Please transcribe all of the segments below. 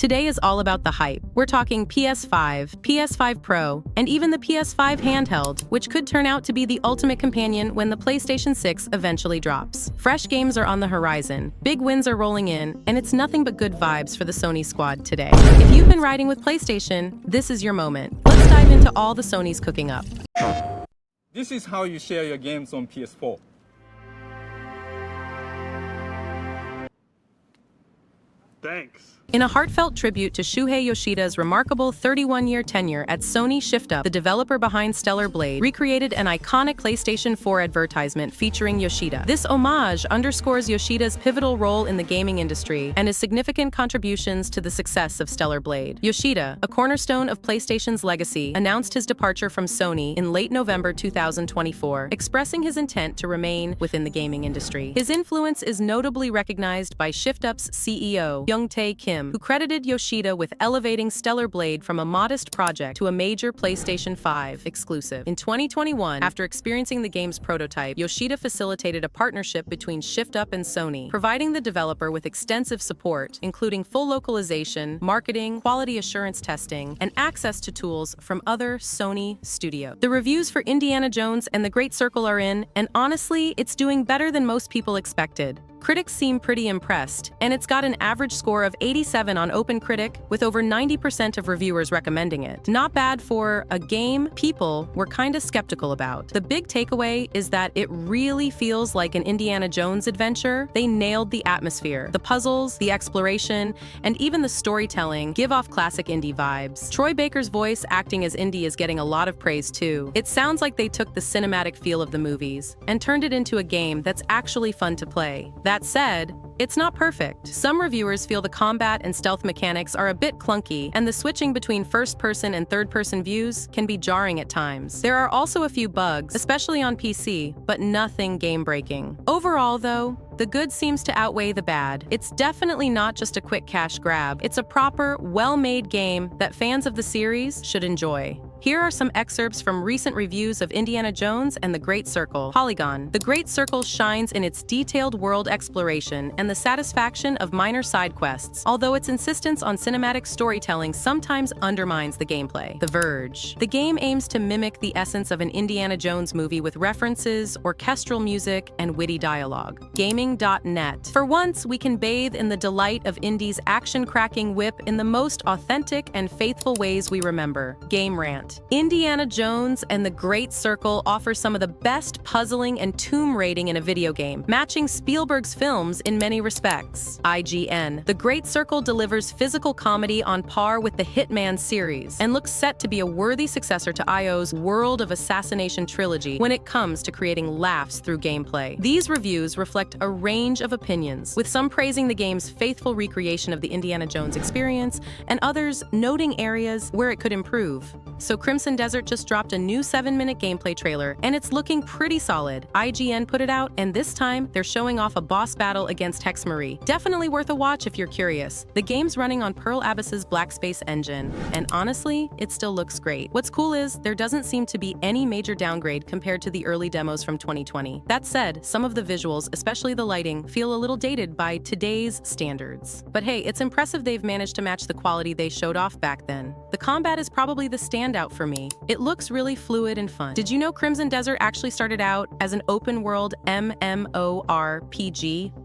Today is all about the hype. We're talking PS5, PS5 Pro, and even the PS5 Handheld, which could turn out to be the ultimate companion when the PlayStation 6 eventually drops. Fresh games are on the horizon, big wins are rolling in, and it's nothing but good vibes for the Sony squad today. If you've been riding with PlayStation, this is your moment. Let's dive into all the Sony's cooking up. This is how you share your games on PS4. Thanks. In a heartfelt tribute to Shuhei Yoshida's remarkable 31-year tenure at Sony, ShiftUp, the developer behind Stellar Blade, recreated an iconic PlayStation 4 advertisement featuring Yoshida. This homage underscores Yoshida's pivotal role in the gaming industry and his significant contributions to the success of Stellar Blade. Yoshida, a cornerstone of PlayStation's legacy, announced his departure from Sony in late November 2024, expressing his intent to remain within the gaming industry. His influence is notably recognized by ShiftUp's CEO, Young-tae Kim, who credited Yoshida with elevating Stellar Blade from a modest project to a major PlayStation 5 exclusive. In 2021, after experiencing the game's prototype, Yoshida facilitated a partnership between ShiftUp and Sony, providing the developer with extensive support, including full localization, marketing, quality assurance testing, and access to tools from other Sony studios. The reviews for Indiana Jones and the Great Circle are in, and honestly, it's doing better than most people expected. Critics seem pretty impressed, and it's got an average score of 87 on OpenCritic, with over 90% of reviewers recommending it. Not bad for a game people were kinda skeptical about. The big takeaway is that it really feels like an Indiana Jones adventure. They nailed the atmosphere. The puzzles, the exploration, and even the storytelling give off classic indie vibes. Troy Baker's voice acting as Indy is getting a lot of praise too. It sounds like they took the cinematic feel of the movies and turned it into a game that's actually fun to play. That said, it's not perfect. Some reviewers feel the combat and stealth mechanics are a bit clunky, and the switching between first-person and third-person views can be jarring at times. There are also a few bugs, especially on PC, but nothing game-breaking. Overall, though, the good seems to outweigh the bad. It's definitely not just a quick cash grab. It's a proper, well-made game that fans of the series should enjoy. Here are some excerpts from recent reviews of Indiana Jones and the Great Circle. Polygon. The Great Circle shines in its detailed world exploration and the satisfaction of minor side quests, although its insistence on cinematic storytelling sometimes undermines the gameplay. The Verge. The game aims to mimic the essence of an Indiana Jones movie with references, orchestral music, and witty dialogue. Gaming.net. For once, we can bathe in the delight of Indy's action-cracking whip in the most authentic and faithful ways we remember. Gameranx. Indiana Jones and the Great Circle offers some of the best puzzling and tomb raiding in a video game, matching Spielberg's films in many respects. IGN. The Great Circle delivers physical comedy on par with the Hitman series, and looks set to be a worthy successor to IO's World of Assassination trilogy when it comes to creating laughs through gameplay. These reviews reflect a range of opinions, with some praising the game's faithful recreation of the Indiana Jones experience, and others noting areas where it could improve. So Crimson Desert just dropped a new 7-minute gameplay trailer, and it's looking pretty solid. IGN put it out, and this time, they're showing off a boss battle against Hex Marie. Definitely worth a watch if you're curious. The game's running on Pearl Abyss's Black Space engine, and honestly, it still looks great. What's cool is, there doesn't seem to be any major downgrade compared to the early demos from 2020. That said, some of the visuals, especially the lighting, feel a little dated by today's standards. But hey, it's impressive they've managed to match the quality they showed off back then. The combat is probably the standout for me. It looks really fluid and fun. Did you know Crimson Desert actually started out as an open-world MMORPG?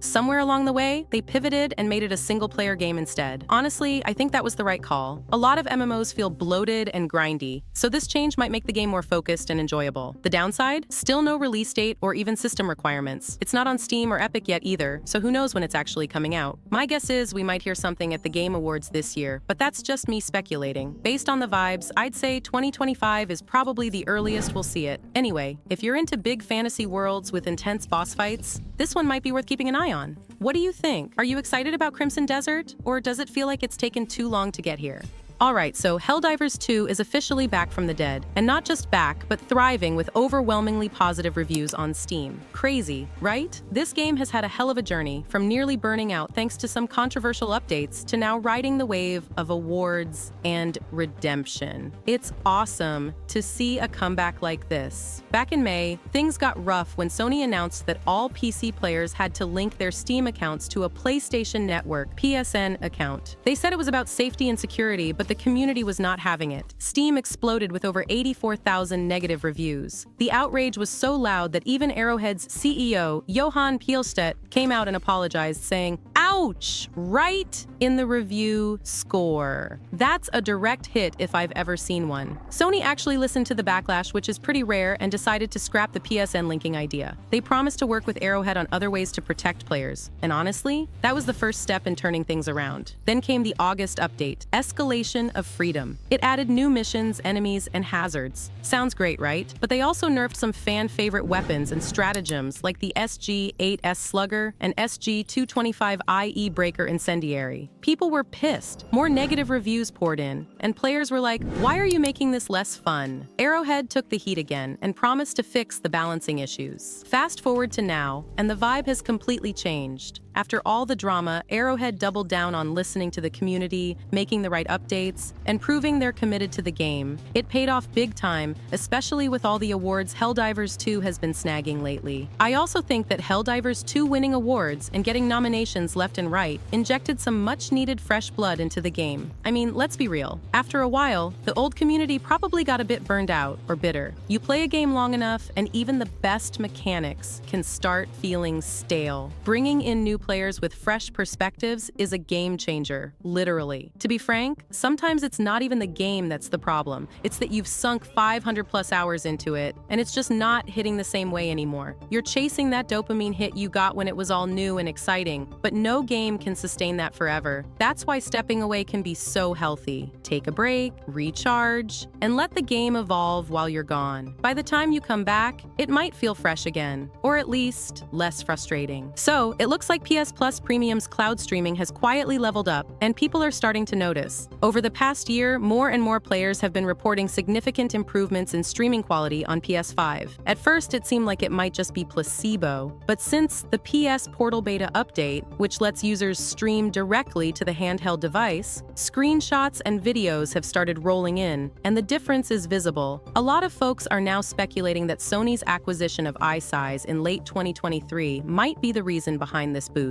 Somewhere along the way, they pivoted and made it a single-player game instead. Honestly, I think that was the right call. A lot of MMOs feel bloated and grindy, so this change might make the game more focused and enjoyable. The downside? Still no release date or even system requirements. It's not on Steam or Epic yet either, so who knows when it's actually coming out. My guess is we might hear something at the Game Awards this year, but that's just me speculating. Based on the vibes, I'd say 2025 is probably the earliest we'll see it. Anyway, if you're into big fantasy worlds with intense boss fights, this one might be worth keeping an eye on. What do you think? Are you excited about Crimson Desert, or does it feel like it's taken too long to get here? Alright, so Helldivers 2 is officially back from the dead, and not just back, but thriving with overwhelmingly positive reviews on Steam. Crazy, right? This game has had a hell of a journey, from nearly burning out thanks to some controversial updates to now riding the wave of awards and redemption. It's awesome to see a comeback like this. Back in May, things got rough when Sony announced that all PC players had to link their Steam accounts to a PlayStation Network (PSN) account. They said it was about safety and security, but the community was not having it. Steam exploded with over 84,000 negative reviews. The outrage was so loud that even Arrowhead's CEO, Johan Pielstedt, came out and apologized, saying, "Ouch!" right in the review score. That's a direct hit if I've ever seen one. Sony actually listened to the backlash, which is pretty rare, and decided to scrap the PSN linking idea. They promised to work with Arrowhead on other ways to protect players. And honestly, that was the first step in turning things around. Then came the August update, Escalation of Freedom. It added new missions, enemies, and hazards. Sounds great, right? But they also nerfed some fan-favorite weapons and stratagems like the SG-8S Slugger and SG-225IE Breaker Incendiary. People were pissed. More negative reviews poured in, and players were like, "Why are you making this less fun?" Arrowhead took the heat again and promised to fix the balancing issues. Fast forward to now, and the vibe has completely changed. After all the drama, Arrowhead doubled down on listening to the community, making the right updates, and proving they're committed to the game. It paid off big time, especially with all the awards Helldivers 2 has been snagging lately. I also think that Helldivers 2 winning awards and getting nominations left and right injected some much-needed fresh blood into the game. I mean, let's be real. After a while, the old community probably got a bit burned out or bitter. You play a game long enough, and even the best mechanics can start feeling stale. Bringing in new players with fresh perspectives is a game changer, literally. To be frank, sometimes it's not even the game that's the problem. It's that you've sunk 500 plus hours into it, and it's just not hitting the same way anymore. You're chasing that dopamine hit you got when it was all new and exciting, but no game can sustain that forever. That's why stepping away can be so healthy. Take a break, recharge, and let the game evolve while you're gone. By the time you come back, it might feel fresh again, or at least less frustrating. So, it looks like PS Plus Premium's cloud streaming has quietly leveled up, and people are starting to notice. Over the past year, more and more players have been reporting significant improvements in streaming quality on PS5. At first, it seemed like it might just be placebo, but since the PS Portal Beta update, which lets users stream directly to the handheld device, screenshots and videos have started rolling in, and the difference is visible. A lot of folks are now speculating that Sony's acquisition of iSize in late 2023 might be the reason behind this boost.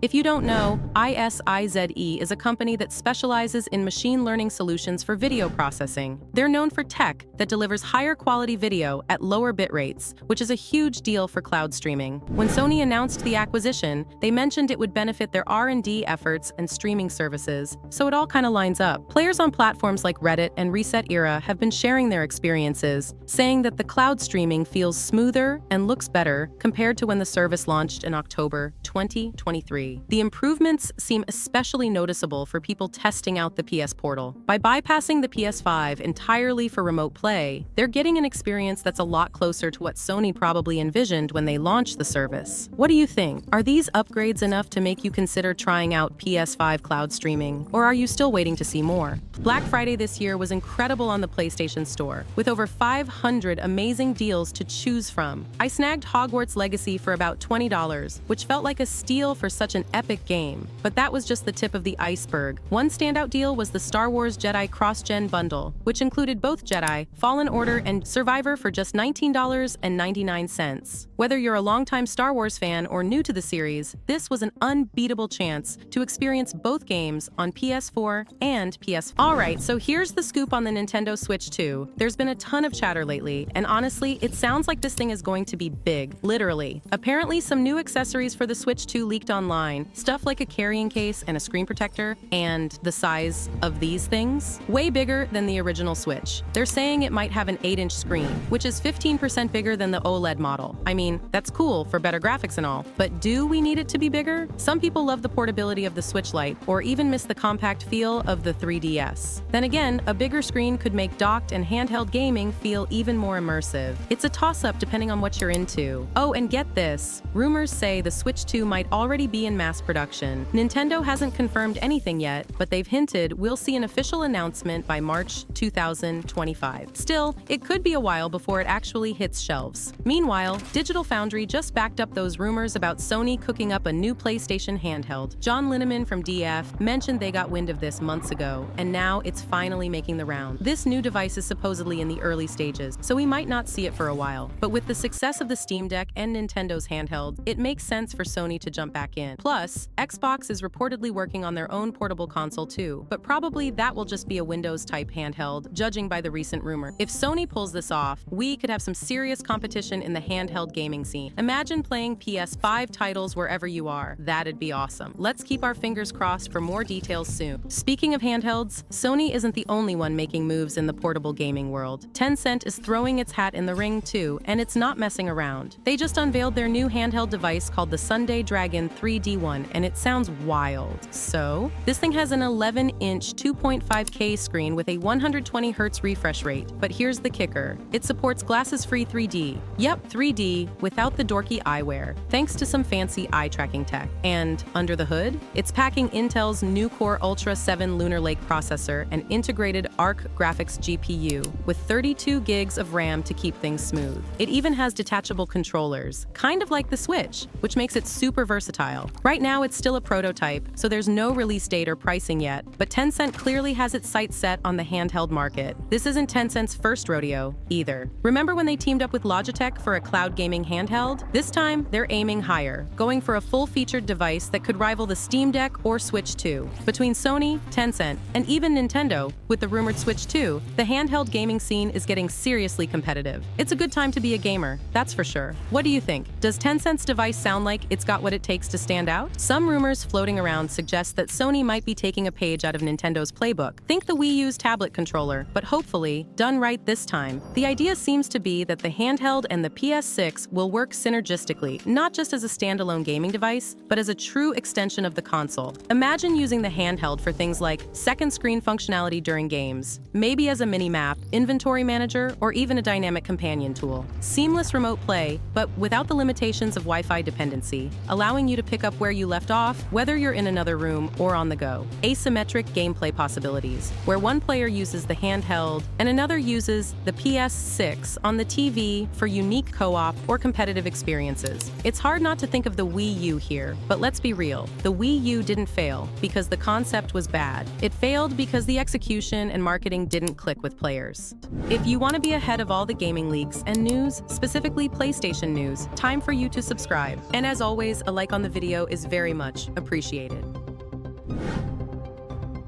If you don't know, ISIZE is a company that specializes in machine learning solutions for video processing. They're known for tech that delivers higher quality video at lower bit rates, which is a huge deal for cloud streaming. When Sony announced the acquisition, they mentioned it would benefit their R&D efforts and streaming services, so it all kind of lines up. Players on platforms like Reddit and Reset Era have been sharing their experiences, saying that the cloud streaming feels smoother and looks better compared to when the service launched in October 2023. The improvements seem especially noticeable for people testing out the PS Portal. By bypassing the PS5 entirely for remote play, they're getting an experience that's a lot closer to what Sony probably envisioned when they launched the service. What do you think? Are these upgrades enough to make you consider trying out PS5 cloud streaming, or are you still waiting to see more? Black Friday this year was incredible on the PlayStation Store, with over 500 amazing deals to choose from. I snagged Hogwarts Legacy for about $20, which felt like a steal for such an epic game. But that was just the tip of the iceberg. One standout deal was the Star Wars Jedi Cross-Gen Bundle, which included both Jedi, Fallen Order, and Survivor for just $19.99. Whether you're a longtime Star Wars fan or new to the series, this was an unbeatable chance to experience both games on PS4 and PS5. Alright, so here's the scoop on the Nintendo Switch 2. There's been a ton of chatter lately, and honestly, it sounds like this thing is going to be big, literally. Apparently, some new accessories for the Switch 2 leaked online, stuff like a carrying case and a screen protector, and the size of these things, way bigger than the original Switch. They're saying it might have an 8-inch screen, which is 15% bigger than the OLED model. I mean, that's cool for better graphics and all, but do we need it to be bigger? Some people love the portability of the Switch Lite, or even miss the compact feel of the 3DS. Then again, a bigger screen could make docked and handheld gaming feel even more immersive. It's a toss-up depending on what you're into. Oh, and get this, rumors say the Switch 2 might also already be in mass production. Nintendo hasn't confirmed anything yet, but they've hinted we'll see an official announcement by March 2025. Still, it could be a while before it actually hits shelves. Meanwhile, Digital Foundry just backed up those rumors about Sony cooking up a new PlayStation handheld. John Linneman from DF mentioned they got wind of this months ago, and now it's finally making the round. This new device is supposedly in the early stages, so we might not see it for a while. But with the success of the Steam Deck and Nintendo's handheld, it makes sense for Sony to jump back in. Plus, Xbox is reportedly working on their own portable console too, but probably that will just be a Windows-type handheld, judging by the recent rumor. If Sony pulls this off, we could have some serious competition in the handheld gaming scene. Imagine playing PS5 titles wherever you are. That'd be awesome. Let's keep our fingers crossed for more details soon. Speaking of handhelds, Sony isn't the only one making moves in the portable gaming world. Tencent is throwing its hat in the ring too, and it's not messing around. They just unveiled their new handheld device called the Sunday Dragon 3D1, and it sounds wild. So, this thing has an 11-inch 2.5K screen with a 120Hz refresh rate. But here's the kicker. It supports glasses-free 3D. Yep, 3D, without the dorky eyewear, thanks to some fancy eye tracking tech. And under the hood, it's packing Intel's new Core Ultra 7 Lunar Lake processor and integrated Arc graphics GPU with 32 gigs of RAM to keep things smooth. It even has detachable controllers, kind of like the Switch, which makes it super versatile. Right now, it's still a prototype, so there's no release date or pricing yet, but Tencent clearly has its sights set on the handheld market. This isn't Tencent's first rodeo, either. Remember when they teamed up with Logitech for a cloud gaming handheld? This time, they're aiming higher, going for a full-featured device that could rival the Steam Deck or Switch 2. Between Sony, Tencent, and even Nintendo, with the rumored Switch 2, the handheld gaming scene is getting seriously competitive. It's a good time to be a gamer, that's for sure. What do you think? Does Tencent's device sound like it's got what it takes to stand out? Some rumors floating around suggest that Sony might be taking a page out of Nintendo's playbook. Think the Wii U's tablet controller, but hopefully, done right this time. The idea seems to be that the handheld and the PS6 will work synergistically, not just as a standalone gaming device, but as a true extension of the console. Imagine using the handheld for things like second screen functionality during games, maybe as a mini-map, inventory manager, or even a dynamic companion tool. Seamless remote play, but without the limitations of Wi-Fi dependency, allowing you to pick up where you left off, whether you're in another room or on the go. Asymmetric gameplay possibilities, where one player uses the handheld and another uses the PS6 on the TV for unique co-op or competitive experiences. It's hard not to think of the Wii U here, but let's be real. The Wii U didn't fail because the concept was bad. It failed because the execution and marketing didn't click with players. If you want to be ahead of all the gaming leaks and news, specifically PlayStation news, time for you to subscribe. And as always, a like on the video is very much appreciated.